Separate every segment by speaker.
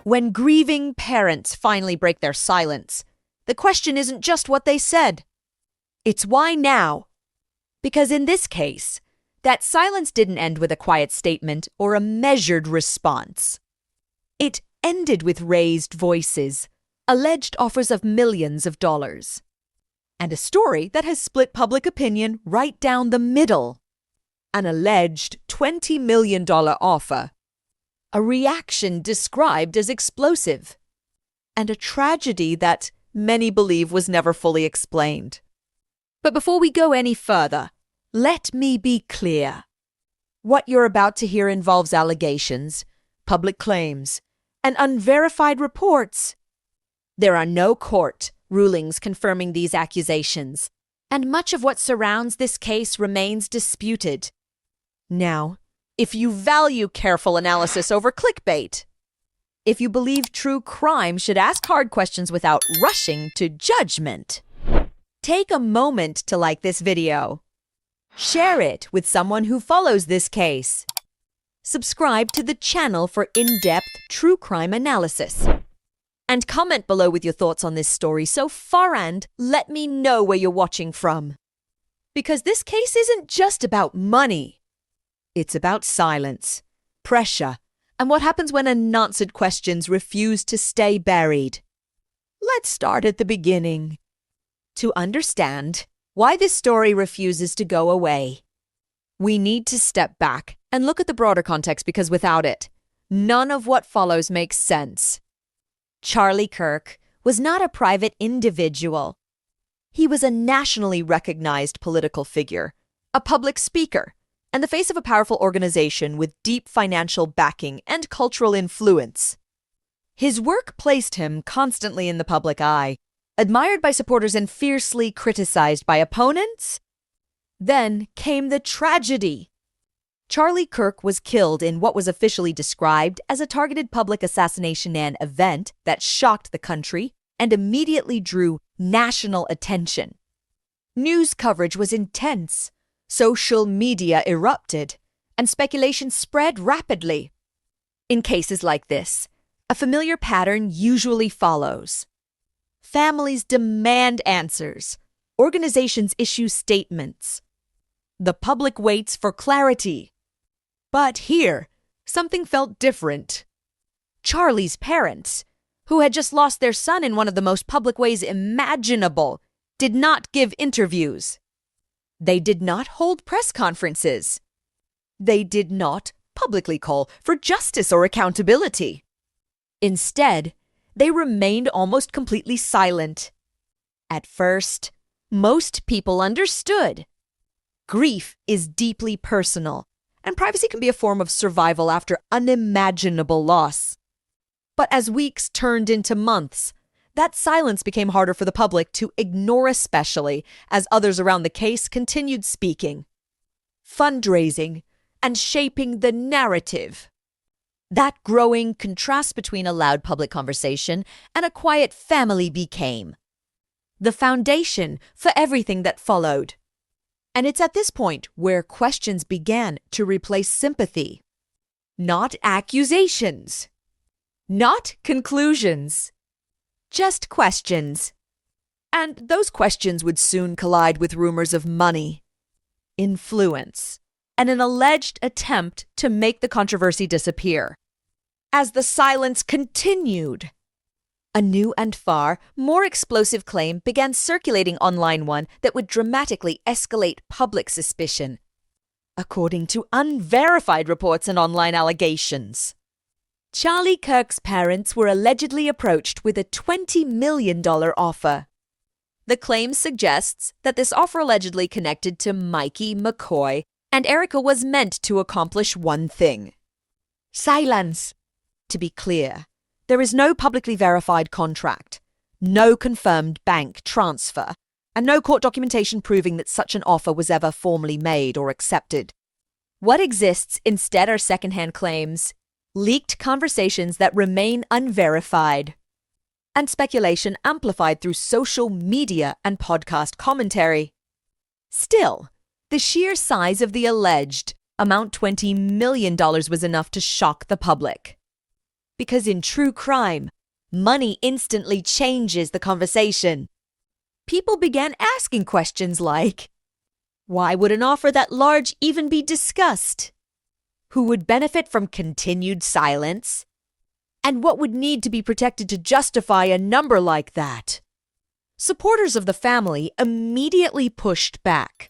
Speaker 1: When grieving parents finally break their silence, the question isn't just what they said. It's why now? Because in this case, that silence didn't end with a quiet statement or a measured response. It ended with raised voices, alleged offers of millions of dollars, and a story that has split public opinion right down the middle. An alleged $20 million offer, a reaction described as explosive, and a tragedy that many believe was never fully explained. But before we go any further, let me be clear. What you're about to hear involves allegations, public claims, and unverified reports. There are no court rulings confirming these accusations, and much of what surrounds this case remains disputed. Now, if you value careful analysis over clickbait, if you believe true crime should ask hard questions without rushing to judgment, take a moment to like this video. Share it with someone who follows this case. Subscribe to the channel for in-depth true crime analysis. And comment below with your thoughts on this story so far and let me know where you're watching from. Because this case isn't just about money. It's about silence, pressure, and what happens when unanswered questions refuse to stay buried. Let's start at the beginning. To understand why this story refuses to go away, we need to step back and look at the broader context because without it, none of what follows makes sense. Charlie Kirk was not a private individual. He was a nationally recognized political figure, a public speaker, and the face of a powerful organization with deep financial backing and cultural influence. His work placed him constantly in the public eye, admired by supporters and fiercely criticized by opponents. Then came the tragedy. Charlie Kirk was killed in what was officially described as a targeted public assassination and event that shocked the country and immediately drew national attention. News coverage was intense, social media erupted, and speculation spread rapidly. In cases like this, a familiar pattern usually follows. Families demand answers. Organizations issue statements. The public waits for clarity. But here, something felt different. Charlie's parents, who had just lost their son in one of the most public ways imaginable, did not give interviews. They did not hold press conferences. They did not publicly call for justice or accountability. Instead, they remained almost completely silent. At first, most people understood. Grief is deeply personal, and privacy can be a form of survival after unimaginable loss. But as weeks turned into months, that silence became harder for the public to ignore, especially as others around the case continued speaking, fundraising, and shaping the narrative. That growing contrast between a loud public conversation and a quiet family became the foundation for everything that followed. And it's at this point where questions began to replace sympathy. Not accusations. Not conclusions. Just questions. And those questions would soon collide with rumors of money, influence, and an alleged attempt to make the controversy disappear. As the silence continued, a new and far more explosive claim began circulating online, one that would dramatically escalate public suspicion, according to unverified reports and online allegations. Charlie Kirk's parents were allegedly approached with a $20 million offer. The claim suggests that this offer allegedly connected to Mikey McCoy and Erika was meant to accomplish one thing: silence. To be clear, there is no publicly verified contract, no confirmed bank transfer, and no court documentation proving that such an offer was ever formally made or accepted. What exists instead are secondhand claims, leaked conversations that remain unverified, and speculation amplified through social media and podcast commentary. Still, the sheer size of the alleged amount $20 million was enough to shock the public. Because in true crime, money instantly changes the conversation. People began asking questions like, why would an offer that large even be discussed? Who would benefit from continued silence? And what would need to be protected to justify a number like that? Supporters of the family immediately pushed back,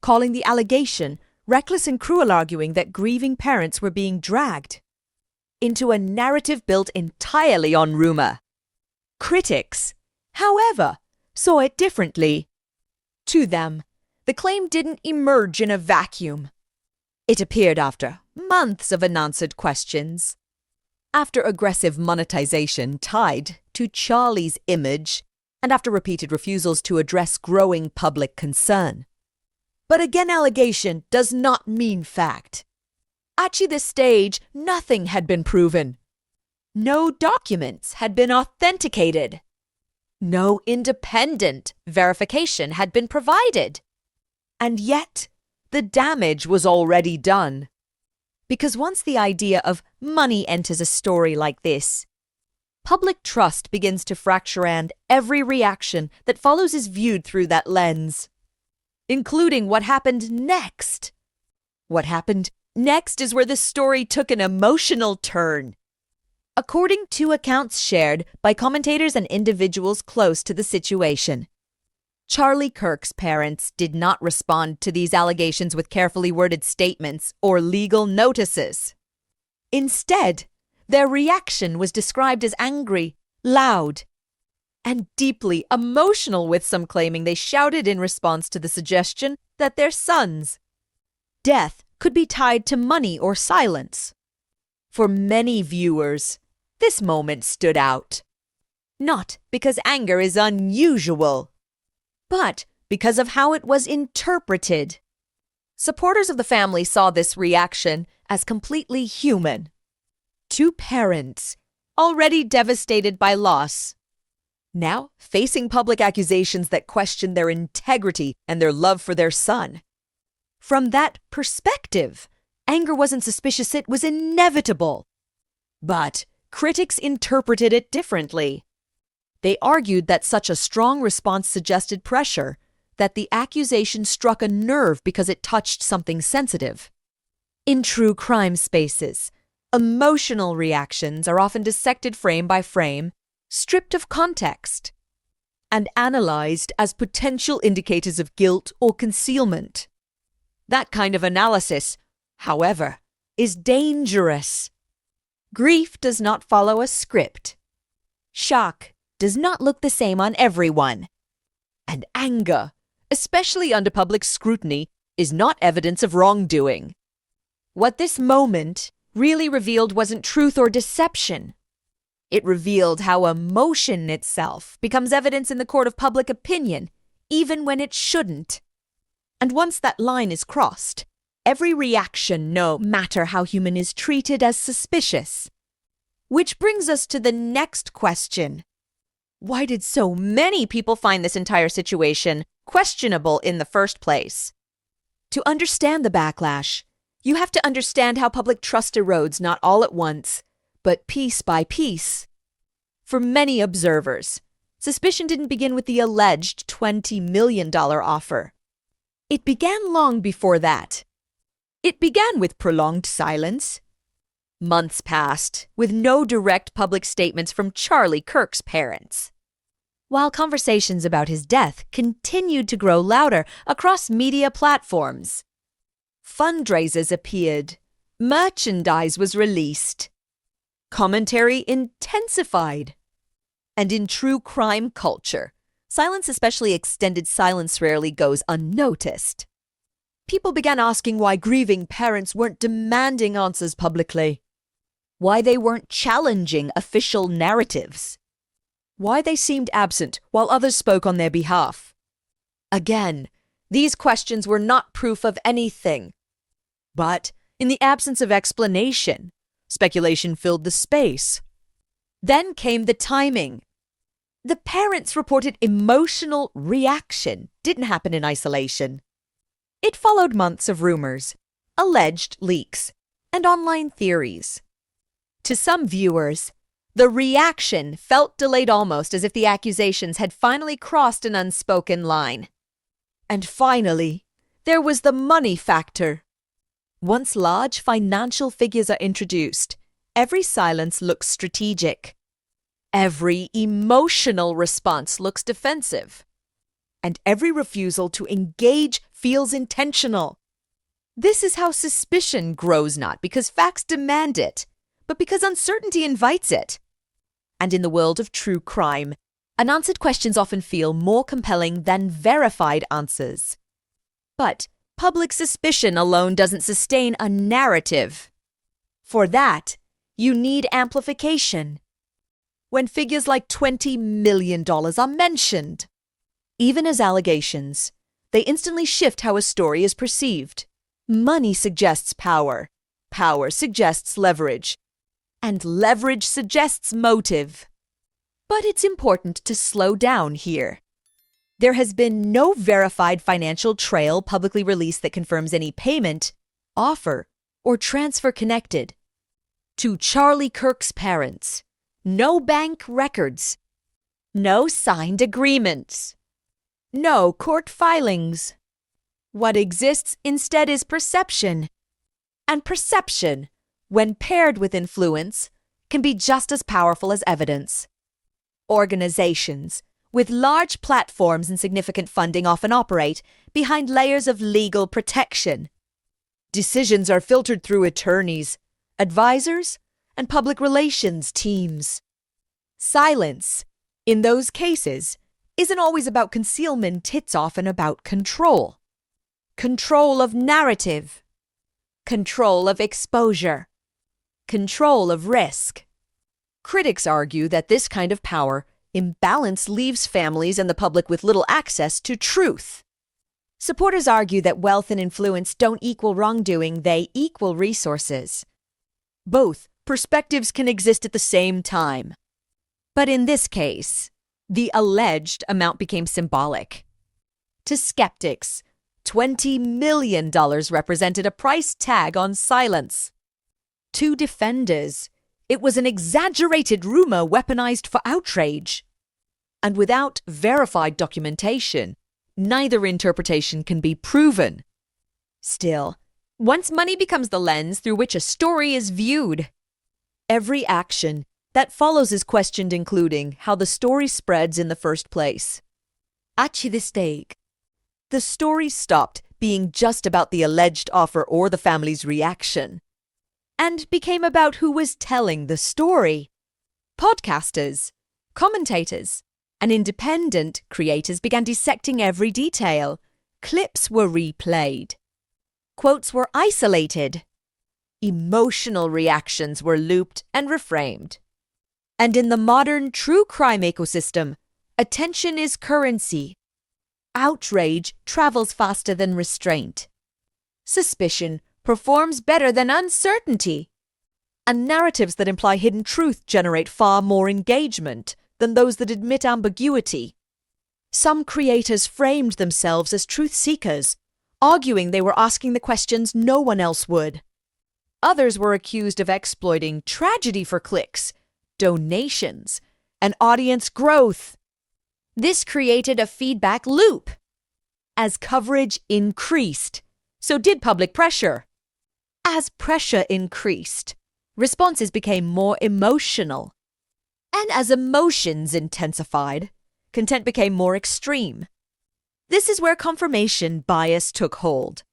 Speaker 1: calling the allegation reckless and cruel, arguing that grieving parents were being dragged into a narrative built entirely on rumor. Critics, however, saw it differently. To them, the claim didn't emerge in a vacuum. It appeared after months of unanswered questions, after aggressive monetization tied to Charlie's image, and after repeated refusals to address growing public concern. But again, allegation does not mean fact. At this stage, nothing had been proven. No documents had been authenticated. No independent verification had been provided. And yet, the damage was already done. Because once the idea of money enters a story like this, public trust begins to fracture, and every reaction that follows is viewed through that lens, including what happened next. What happened next is where the story took an emotional turn. According to accounts shared by commentators and individuals close to the situation, Charlie Kirk's parents did not respond to these allegations with carefully worded statements or legal notices. Instead, their reaction was described as angry, loud, and deeply emotional, with some claiming they shouted in response to the suggestion that their son's death could be tied to money or silence. For many viewers, this moment stood out. Not because anger is unusual, but because of how it was interpreted. Supporters of the family saw this reaction as completely human. Two parents, already devastated by loss, now facing public accusations that question their integrity and their love for their son. From that perspective, anger wasn't suspicious, it was inevitable. But critics interpreted it differently. They argued that such a strong response suggested pressure, that the accusation struck a nerve because it touched something sensitive. In true crime spaces, emotional reactions are often dissected frame by frame, stripped of context, and analyzed as potential indicators of guilt or concealment. That kind of analysis, however, is dangerous. Grief does not follow a script. Shock does not look the same on everyone. And anger, especially under public scrutiny, is not evidence of wrongdoing. What this moment really revealed wasn't truth or deception. It revealed how emotion itself becomes evidence in the court of public opinion, even when it shouldn't. And once that line is crossed, every reaction, no matter how human, is treated as suspicious. Which brings us to the next question. Why did so many people find this entire situation questionable in the first place? To understand the backlash, you have to understand how public trust erodes not all at once, but piece by piece. For many observers, suspicion didn't begin with the alleged $20 million offer. It began long before that. It began with prolonged silence. Months passed with no direct public statements from Charlie Kirk's parents, while conversations about his death continued to grow louder across media platforms. Fundraisers appeared. Merchandise was released. Commentary intensified. And in true crime culture, silence, especially extended silence, rarely goes unnoticed. People began asking why grieving parents weren't demanding answers publicly, why they weren't challenging official narratives, why they seemed absent while others spoke on their behalf. Again, these questions were not proof of anything. But in the absence of explanation, speculation filled the space. Then came the timing. The parents' reported emotional reaction didn't happen in isolation. It followed months of rumors, alleged leaks, and online theories. To some viewers, the reaction felt delayed almost as if the accusations had finally crossed an unspoken line. And finally, there was the money factor. Once large financial figures are introduced, every silence looks strategic. Every emotional response looks defensive. And every refusal to engage feels intentional. This is how suspicion grows, not because facts demand it, but because uncertainty invites it. And in the world of true crime, unanswered questions often feel more compelling than verified answers. But public suspicion alone doesn't sustain a narrative. For that, you need amplification. When figures like $20 million are mentioned, even as allegations, they instantly shift how a story is perceived. Money suggests power. Power suggests leverage. And leverage suggests motive. But it's important to slow down here. There has been no verified financial trail publicly released that confirms any payment, offer, or transfer connected to Charlie Kirk's parents. No bank records. No signed agreements. No court filings. What exists instead is perception. And perception, when paired with influence, can be just as powerful as evidence. Organizations with large platforms and significant funding often operate behind layers of legal protection. Decisions are filtered through attorneys, advisors, and public relations teams. Silence, in those cases, isn't always about concealment, it's often about control. Control of narrative. Control of exposure. Control of risk. Critics argue that this kind of power imbalance leaves families and the public with little access to truth. Supporters argue that wealth and influence don't equal wrongdoing, they equal resources. Both perspectives can exist at the same time. But in this case, the alleged amount became symbolic. To skeptics, $20 million represented a price tag on silence. To defenders, it was an exaggerated rumor weaponized for outrage. And without verified documentation, neither interpretation can be proven. Still, once money becomes the lens through which a story is viewed, every action that follows is questioned, including how the story spreads in the first place. At this stake, the story stopped being just about the alleged offer or the family's reaction, and became about who was telling the story. Podcasters, commentators, and independent creators began dissecting every detail. Clips were replayed. Quotes were isolated. Emotional reactions were looped and reframed. And in the modern true crime ecosystem, attention is currency. Outrage travels faster than restraint. Suspicion performs better than uncertainty. And narratives that imply hidden truth generate far more engagement than those that admit ambiguity. Some creators framed themselves as truth seekers, arguing they were asking the questions no one else would. Others were accused of exploiting tragedy for clicks, donations, and audience growth. This created a feedback loop. As coverage increased, so did public pressure. As pressure increased, responses became more emotional. And as emotions intensified, content became more extreme. This is where confirmation bias took hold.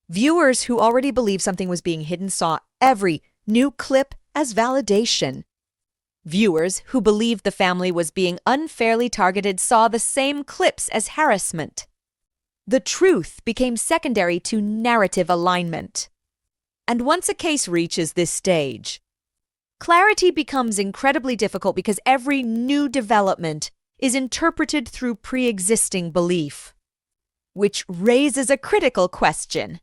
Speaker 1: Viewers who already believed something was being hidden saw every new clip as validation. Viewers who believed the family was being unfairly targeted saw the same clips as harassment. The truth became secondary to narrative alignment. And once a case reaches this stage, clarity becomes incredibly difficult because every new development is interpreted through pre-existing belief, which raises a critical question.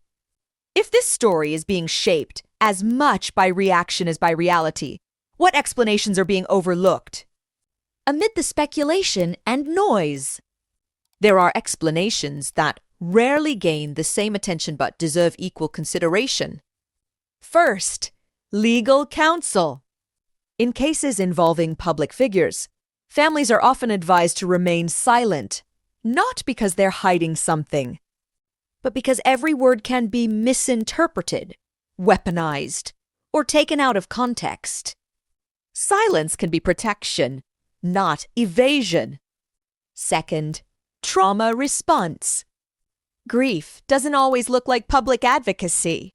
Speaker 1: If this story is being shaped as much by reaction as by reality, what explanations are being overlooked? Amid the speculation and noise, there are explanations that rarely gain the same attention but deserve equal consideration. First, legal counsel. In cases involving public figures, families are often advised to remain silent, not because they're hiding something, but because every word can be misinterpreted, weaponized, or taken out of context. Silence can be protection, not evasion. Second, trauma response. Grief doesn't always look like public advocacy.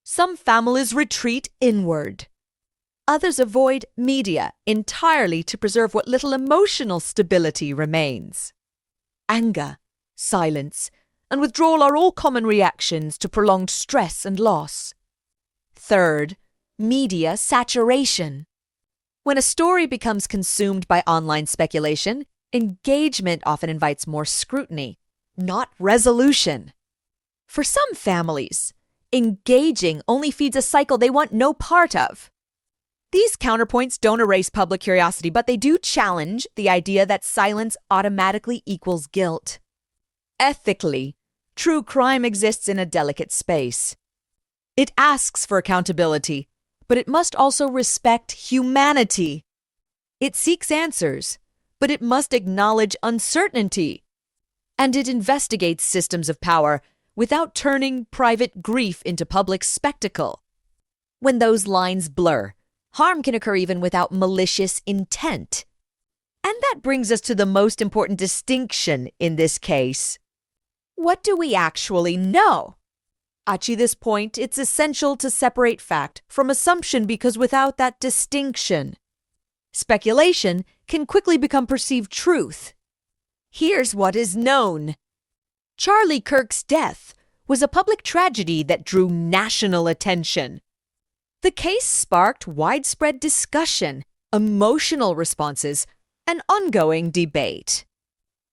Speaker 1: Some families retreat inward. Others avoid media entirely to preserve what little emotional stability remains. Anger, silence, and withdrawal are all common reactions to prolonged stress and loss. Third, media saturation. When a story becomes consumed by online speculation, engagement often invites more scrutiny, not resolution. For some families, engaging only feeds a cycle they want no part of. These counterpoints don't erase public curiosity, but they do challenge the idea that silence automatically equals guilt. Ethically, true crime exists in a delicate space. It asks for accountability, but it must also respect humanity. It seeks answers, but it must acknowledge uncertainty. And it investigates systems of power without turning private grief into public spectacle. When those lines blur, harm can occur even without malicious intent. And that brings us to the most important distinction in this case. What do we actually know? At this point, it's essential to separate fact from assumption because without that distinction, speculation can quickly become perceived truth. Here's what is known. Charlie Kirk's death was a public tragedy that drew national attention. The case sparked widespread discussion, emotional responses, and ongoing debate.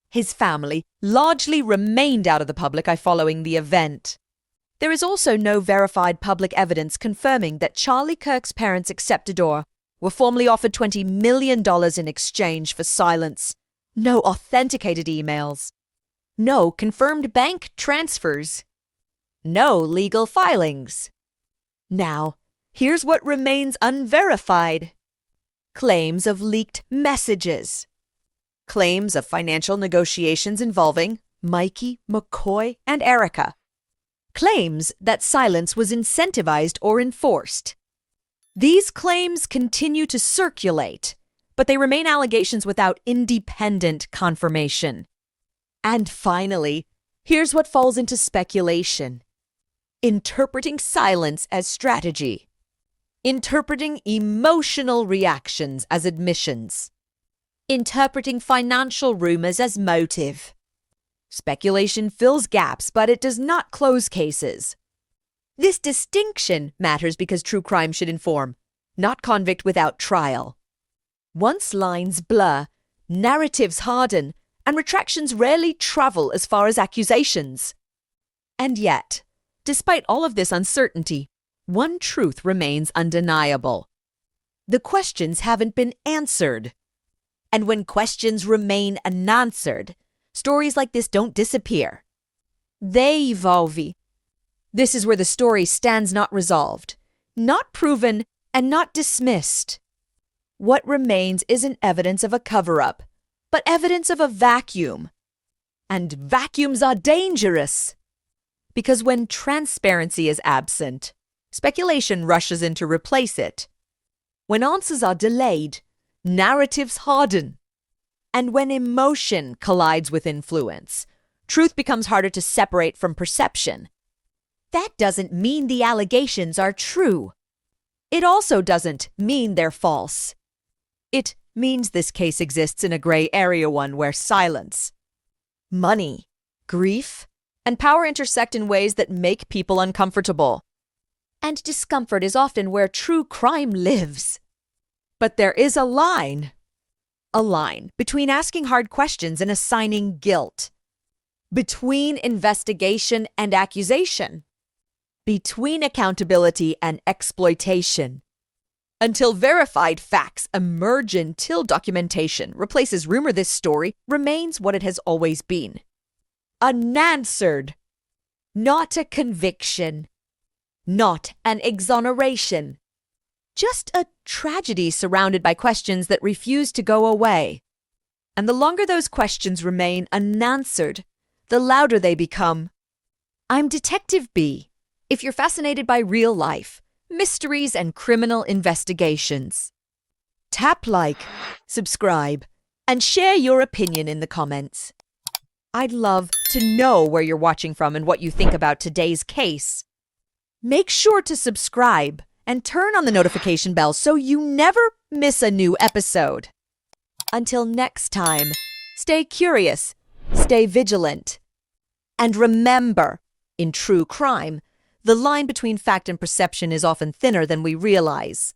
Speaker 1: His family largely remained out of the public eye following the event. There is also no verified public evidence confirming that Charlie Kirk's parents accepted or were formally offered $20 million in exchange for silence. No authenticated emails. No confirmed bank transfers. No legal filings. Now, here's what remains unverified. Claims of leaked messages. Claims of financial negotiations involving Mikey McCoy and Erika. Claims that silence was incentivized or enforced. These claims continue to circulate, but they remain allegations without independent confirmation. And finally, here's what falls into speculation. Interpreting silence as strategy. Interpreting emotional reactions as admissions. Interpreting financial rumors as motive. Speculation fills gaps, but it does not close cases. This distinction matters because true crime should inform, not convict without trial. Once lines blur, narratives harden, and retractions rarely travel as far as accusations. And yet, despite all of this uncertainty, one truth remains undeniable. The questions haven't been answered. And when questions remain unanswered, stories like this don't disappear. They evolve. This is where the story stands not resolved, not proven, and not dismissed. What remains isn't evidence of a cover-up, but evidence of a vacuum. And vacuums are dangerous. Because when transparency is absent, speculation rushes in to replace it. When answers are delayed, narratives harden. And when emotion collides with influence, truth becomes harder to separate from perception. That doesn't mean the allegations are true. It also doesn't mean they're false. It means this case exists in a gray area, one where silence, money, grief, and power intersect in ways that make people uncomfortable. And discomfort is often where true crime lives. But there is a line between asking hard questions and assigning guilt, between investigation and accusation, between accountability and exploitation. Until verified facts emerge, until documentation replaces rumor, this story remains what it has always been. Unanswered. Not a conviction. Not an exoneration. just a tragedy surrounded by questions that refuse to go away. And the longer those questions remain unanswered, the louder they become. I'm Detective B. If you're fascinated by real life, mysteries, and criminal investigations, tap like, subscribe, and share your opinion in the comments. I'd love to know where you're watching from and what you think about today's case. Make sure to subscribe and turn on the notification bell so you never miss a new episode. Until next time, stay curious, stay vigilant, and remember, in true crime, the line between fact and perception is often thinner than we realize.